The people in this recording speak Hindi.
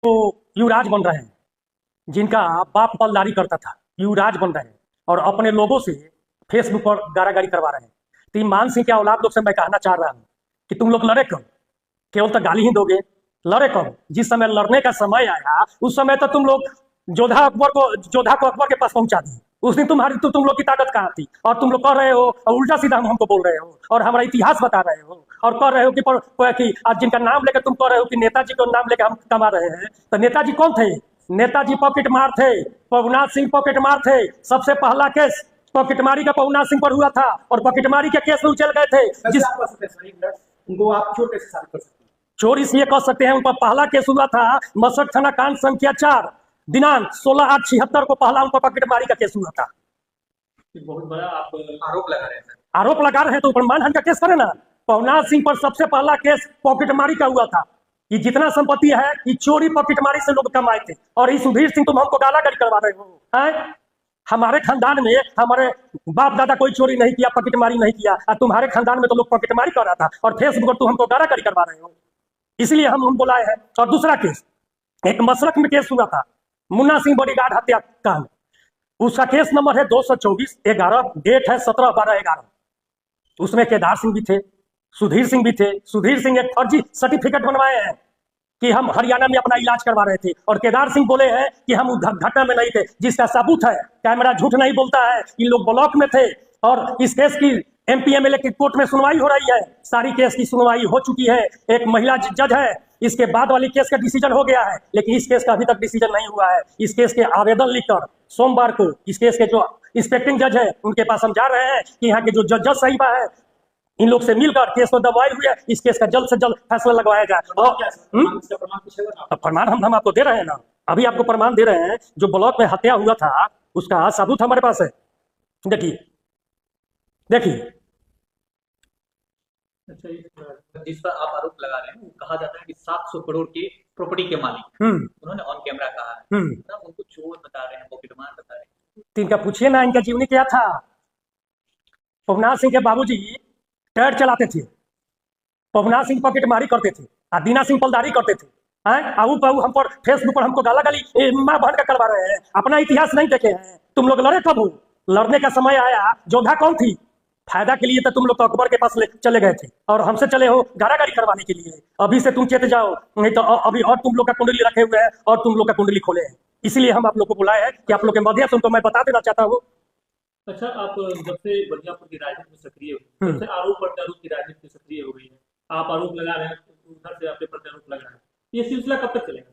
तो युवराज बन रहे हैं, जिनका बाप पलदारी करता था, युवराज बन रहे हैं और अपने लोगों से फेसबुक पर गारागारी करवा रहे हैं। तो ईमान सिंह के औलाद लोग से मैं कहना चाह रहा हूँ कि तुम लोग लड़े कब, केवल तो गाली ही दोगे, लड़े कब। जिस समय लड़ने का समय आया उस समय तो तुम लोग जोधा को अकबर के पास पहुंचा दिए। उस दिन तुम लोग की ताकत कहाँ थी, और तुम लोग कह रहे हो और उल्टा सीधा हमको बोल रहे हो और हमारा इतिहास बता रहे हो और कह रहे हो कि आज जिनका नाम लेकर तुम कह रहे हो कि नेताजी को नाम लेकर हम कमा रहे हैं। तो नेताजी कौन थे? नेताजी पॉकेट मार थे, पवनाथ सिंह पॉकेट मार थे। सबसे पहला केस पॉकेटमारी का पवनाथ सिंह पर हुआ था और पॉकेटमारी के केस में उछल गए थे। उनको आप चोर कैसे साबित कर सकते हैं? चोर इसलिए कह सकते हैं, उनका पहला केस हुआ था मसक थाना कांड संख्या 4, दिनांक 16/8/76 को पहला उनका पॉकेटमारी का केस हुआ था। बहुत बड़ा आप आरोप लगा रहे हैं। आरोप लगा रहे हैं तो मानहानि का केस करें ना। पवनाथ सिंह पर सबसे पहला केस पॉकेटमारी का हुआ था। ये जितना संपत्ति है ये चोरी पॉकेटमारी से लोग कमाए थे। और ये सुधीर सिंह तुम हमको गालागाली करवा रहे हो हैं? हमारे खानदान में हमारे बाप दादा कोई चोरी नहीं किया, पॉकेटमारी नहीं किया, और तुम्हारे खानदान में तो लोग पॉकेटमारी कर रहा था और फेसबुक पर तुम हमको गालागाली करवा रहे हो, इसलिए हम बुलाए हैं। और दूसरा केस एक मसरख में केस हुआ था, मुन्ना सिंह बॉडीगार्ड हत्याकांड। उसका केस नंबर है 224/11, डेट है 17/12/11। उसमें केदार सिंह भी थे, सुधीर सिंह भी थे। सुधीर सिंह एक फर्जी सर्टिफिकेट बनवाए हैं कि हम हरियाणा में अपना इलाज करवा रहे थे, और केदार सिंह बोले हैं कि हम उस घटना में नहीं थे, जिसका सबूत है। कैमरा झूठ नहीं बोलता है, इन लोग ब्लॉक में थे। और इस केस की MP MLA की कोर्ट में सुनवाई हो रही है, सारी केस की सुनवाई हो चुकी है। एक महिला जज है, इसके बाद वाली केस का डिसीजन हो गया है, लेकिन इस केस का अभी तक डिसीजन नहीं हुआ है। इस केस के आवेदन लिखकर सोमवार को इस केस के जो इंस्पेक्टिंग जज है उनके पास हम जा रहे हैं कि यहाँ के जो जज साहिबा है इन लोग से मिलकर केस को दबाई हुई है, इस केस का जल्द से जल्द फैसला लगवाया जाए। और प्रमाण हम आपको दे रहे हैं ना, अभी आपको प्रमाण दे रहे हैं। जो ब्लॉक में हत्या हुआ था उसका सबूत हमारे पास है, देखिए। अच्छा, जिस पर आप आरोप लगा रहे हैं वो कहा जाता है कि 700 करोड़ की प्रॉपर्टी के मालिक उन्होंने ऑन कैमरा कहा है, उनको चोर बता रहे हैं, पॉकेटमार बता रहे हैं। तो इनका पूछिए ना, इनका जीवनी क्या था। पवनाथ सिंह के बाबूजी टायर चलाते थे, पवनाथ सिंह पॉकेटमारी करते थे, और दीना सिंह पलदारी करते थे। आऊ पाऊ हम पर फेसबुक पर हमको गालागाली माँ बहन का करवा रहे हैं। अपना इतिहास नहीं देखे हैं। तुम लोग लड़े कब हो? लड़ने का समय आया, जोधा कौन थी? फायदा के लिए तो तुम लोग तो अकबर के पास चले गए थे, और हमसे चले हो गारागारी करवाने के लिए। अभी से तुम चेत जाओ, नहीं तो अभी और तुम लोग का कुंडली रखे हुए हैं और तुम लोग का कुंडली खोले हैं। इसलिए हम आप लोग को बुलाए हैं कि आप लोग के माध्यम से उनको मैं बता देना चाहता हूँ। अच्छा, आप जब से बलियापुर की राजनीति में सक्रिय हो, जब से आरोप प्रत्यारोप की राजनीति में सक्रिय हो गई है, आप आरोप लगा रहे हैं, उधर से आपके प्रत्यारोप लग रहा है, ये सिलसिला कब तक चलेगा?